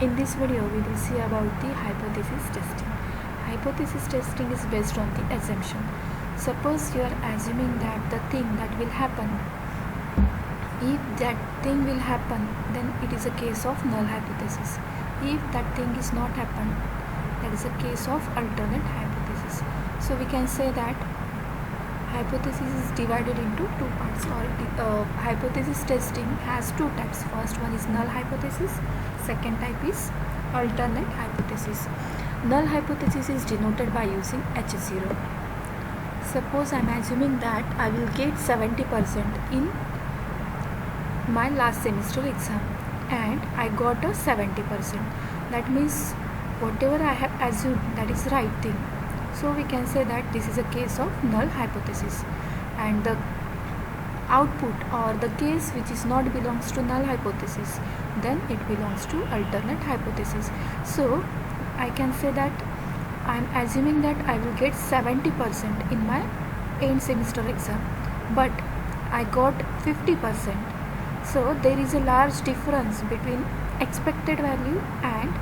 In this video, we will see about the hypothesis testing. Hypothesis testing is based on the assumption. Suppose you are assuming that the thing that will happen, if that thing will happen, then it is a case of null hypothesis. If that thing is not happen, that is a case of alternate hypothesis. So we can say that hypothesis is divided into two parts, or hypothesis testing has two types. First one is null hypothesis, second type is alternate hypothesis. Null hypothesis is denoted by using H0. Suppose I am assuming that I will get 70% in my last semester exam and I got a 70%. That means whatever I have assumed, that is right thing. So we can say that this is a case of null hypothesis, and the output or the case which is not belongs to null hypothesis, then it belongs to alternate hypothesis. So I can say that I am assuming that I will get 70% in my end semester exam, but I got 50%. So there is a large difference between expected value and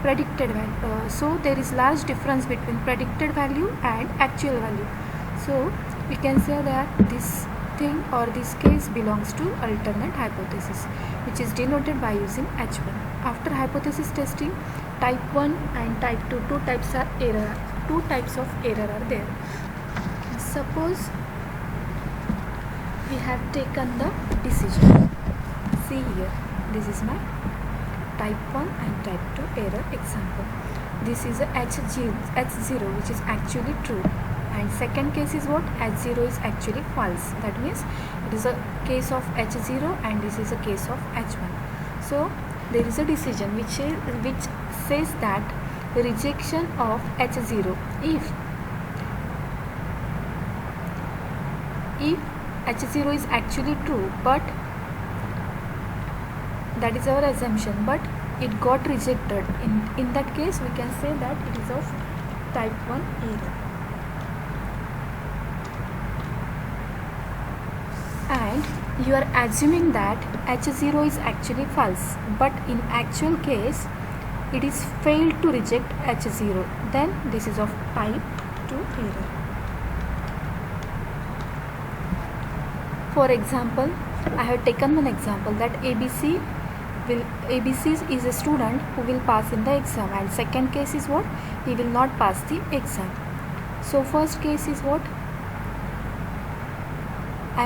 predicted value. So there is large difference between predicted value and actual value. So we can say that this thing or this case belongs to alternate hypothesis, which is denoted by using H1. After hypothesis testing, type 1 and type 2, two types of error are there. Suppose we have taken the decision. See here, this is my type 1 and type 2 error example. This is a H0 which is actually true, and second case is what? H0 is actually false. That means it is a case of H0 and this is a case of H1. So there is a decision which says that rejection of H0 if H0 is actually true, but that is our assumption, but it got rejected. In that case, we can say that it is of type 1 error. And you are assuming that H0 is actually false, but in actual case it is failed to reject H0, then this is of type 2 error. For example, I have taken one example that ABC is a student who will pass in the exam, and second case is what? He will not pass the exam. So first case is what? I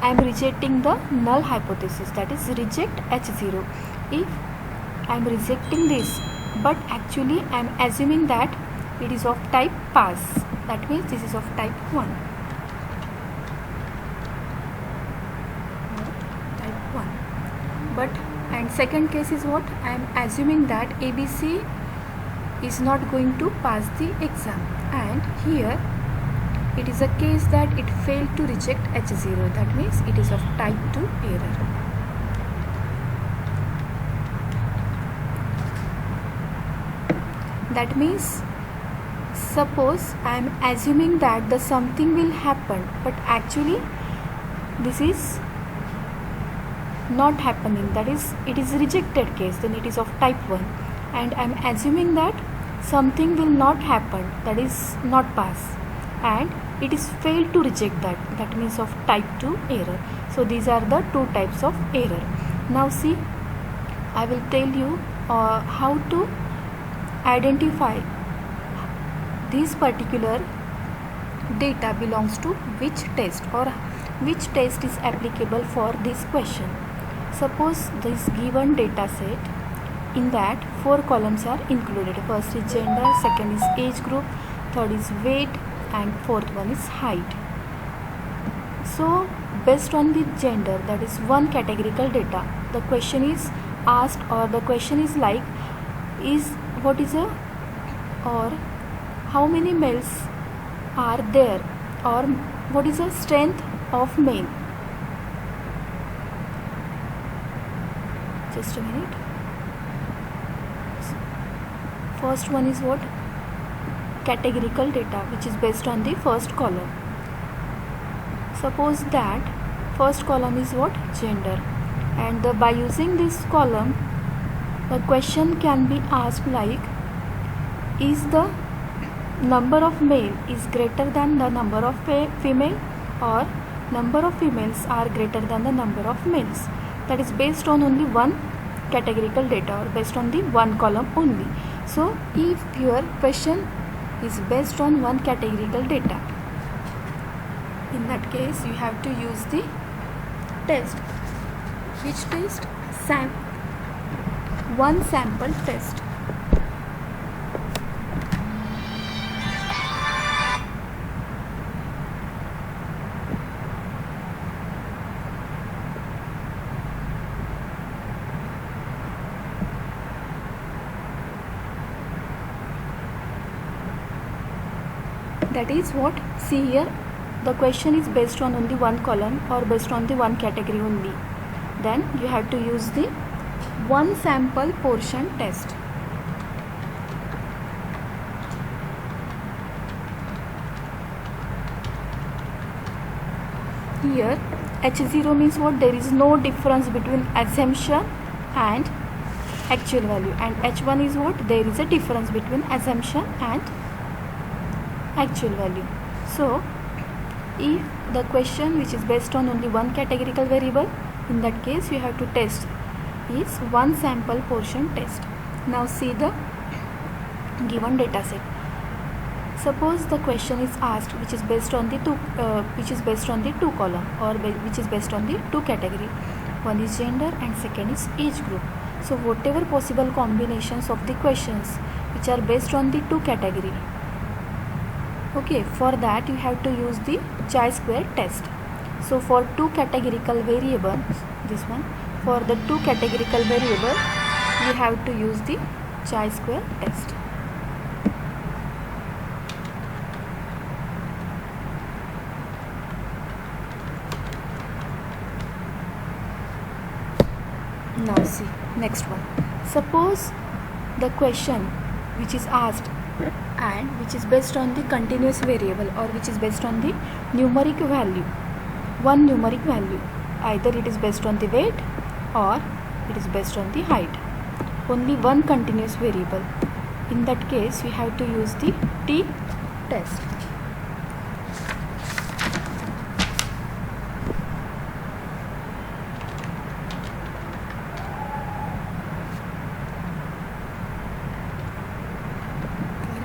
am rejecting the null hypothesis, that is reject H0. If I am rejecting this, but actually I am assuming that it is of type pass, that means this is of type 1. And second case is what? I am assuming that ABC is not going to pass the exam, and here it is a case that it failed to reject H0, that means it is of type 2 error. That means suppose I am assuming that the something will happen, but actually this is not happening, that is it is rejected case, then it is of type 1. And I am assuming that something will not happen, that is not pass, and it is failed to reject that means of type 2 error. So these are the two types of error. Now see, I will tell you how to identify this particular data belongs to which test, or which test is applicable for this question. Suppose this given data set, in that 4 columns are included. First is gender, second is age group, third is weight, and fourth one is height. So based on the gender, that is one categorical data, the question is asked, or the question is like, or how many males are there, or what is the strength of men. Just a minute. First one is what? Categorical data, which is based on the first column. Suppose that first column is what? Gender, and by using this column The question can be asked like, is the number of male is greater than the number of female, or number of females are greater than the number of males. That is based on only one categorical data, or based on the one column only. So if your question is based on one categorical data, in that case you have to use the test. Which test? One sample test. That is what, see here, the question is based on only one column or based on the one category only. Then you have to use the one sample portion test. Here H0 means what? There is no difference between assumption and actual value, and H1 is what? There is a difference between assumption and actual value. So if the question which is based on only one categorical variable, in that case you have to test is one sample portion test. Now see the given data set. Suppose the question is asked which is based on the two column, or which is based on the two category. One is gender and second is age group. So whatever possible combinations of the questions which are based on the two category, okay, for that you have to use the chi-square test. So for two categorical variables, this one, for the two categorical variable you have to use the chi-square test. Now see next one. Suppose the question which is asked and which is based on the continuous variable, or which is based on the numeric value, one numeric value, either it is based on the weight or it is based on the height, only one continuous variable. In that case you have to use the t test.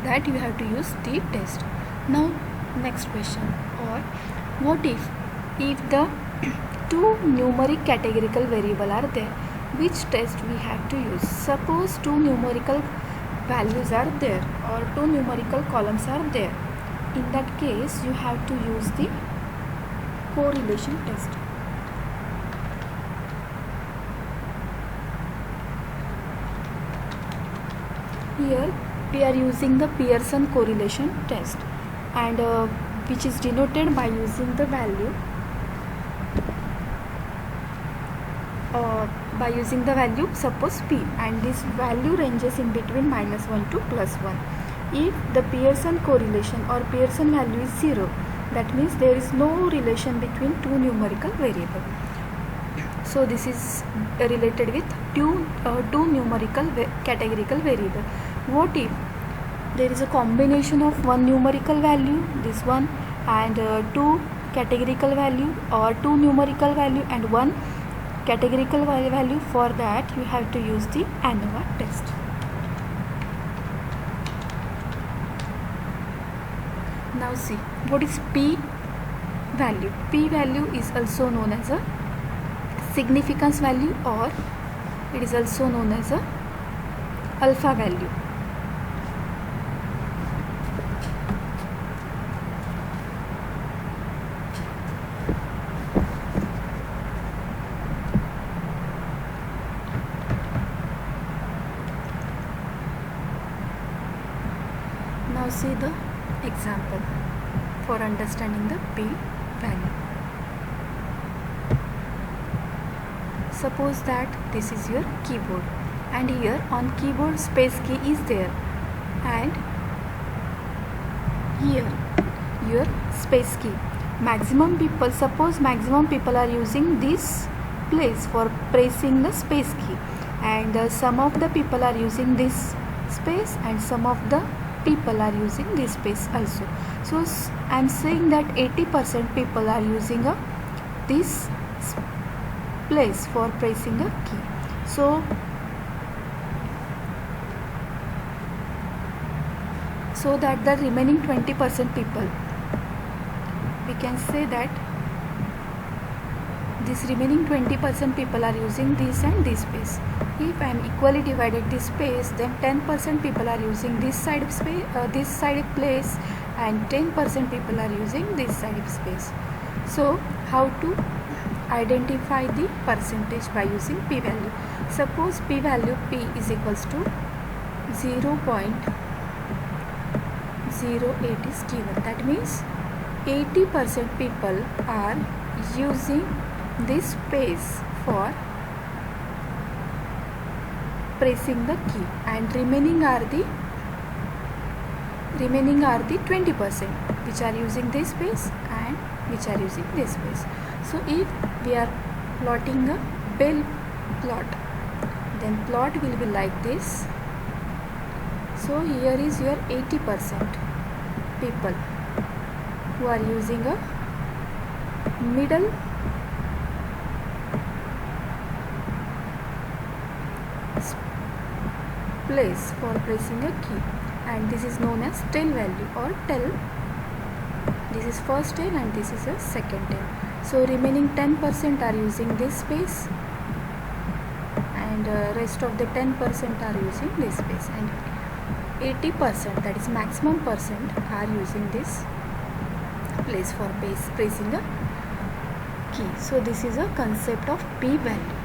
That you have to use the test. Now next question, or what if the two numeric categorical variable are there, which test we have to use? Suppose two numerical values are there, or two numerical columns are there. In that case you have to use the correlation test. Here we are using the Pearson correlation test, and which is denoted by using the value suppose p, and this value ranges in between -1 to +1. If the Pearson correlation or Pearson value is 0, that means there is no relation between two numerical variables. So this is related with two numerical categorical variable. What if there is a combination of one numerical value, this one, and two categorical value, or two numerical value and one categorical value? For that you have to use the ANOVA test. Now see, what is p value? P value is also known as a significance value, or it is also known as a alpha value. Now see the example for understanding the p value. Suppose that this is your keyboard, and here on keyboard space key is there, and here your space key. Suppose maximum people are using this place for pressing the space key. and some of the people are using this space and some of the people are using this space also. So I am saying that 80% people are using this place for pressing a key. So that the remaining 20% people, we can say that this remaining 20% people are using this and this space. If I am equally divided this space, then 10% people are using this side of space, this side place, and 10% people are using this side of space. So how to identify the percentage by using p-value? Suppose p-value p is equals to 0.08 is given. That means 80% people are using this space for pressing the key, and remaining are the 20% which are using this space and which are using this space. So if we are plotting a bell plot, then plot will be like this. So here is your 80% people who are using a middle place for pressing a key, and this is known as tail value or tail. This is first tail and this is a second tail. So remaining 10% are using this space, and rest of the 10% are using this space, and 80%, that is maximum percent, are using this place for pressing a key. So this is a concept of p-value.